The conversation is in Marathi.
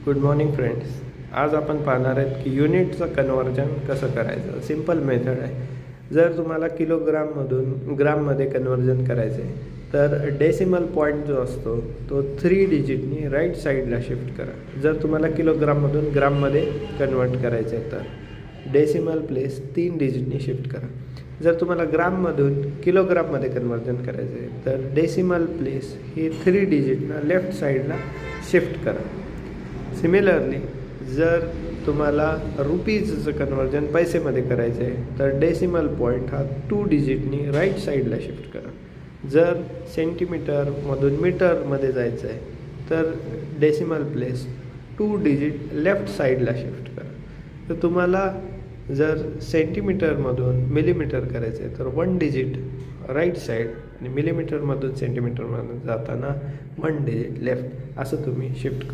Good morning friends. आज आपण पाहणार आहेत की युनिटचं कन्व्हर्जन कसं करायचं. सिम्पल मेथड आहे. जर तुम्हाला किलोग्राममधून ग्राममध्ये कन्व्हर्जन करायचं आहे तर डेसिमल पॉईंट जो असतो तो 3 डिजिटनी राईट साईडला शिफ्ट करा. जर तुम्हाला किलोग्राममधून ग्राममध्ये कन्वर्ट करायचं आहे तर डेसिमल प्लेस 3 डिजिटनी शिफ्ट करा. जर तुम्हाला ग्राममधून किलोग्राममध्ये कन्वर्जन करायचं आहे तर डेसिमल प्लेस ही 3 डिजिटनं लेफ्ट साईडला शिफ्ट करा. सिमिलरली जर तुम्हाला रुपीजचं कन्वर्जन पैसेमध्ये करायचं आहे तर डेसिमल पॉईंट हा 2 डिजिटनी राईट साईडला शिफ्ट करा. जर सेंटीमीटरमधून मीटरमध्ये जायचं आहे तर डेसिमल प्लेस 2 डिजिट लेफ्ट साईडला शिफ्ट करा. तर तुम्हाला जर सेंटीमीटरमधून मिलीमीटर करायचं आहे तर 1 डिजिट राईट साईड आणि मिलीमीटरमधून सेंटीमीटरमधून जाताना 1 डिजिट लेफ्ट असं तुम्ही शिफ्ट करू.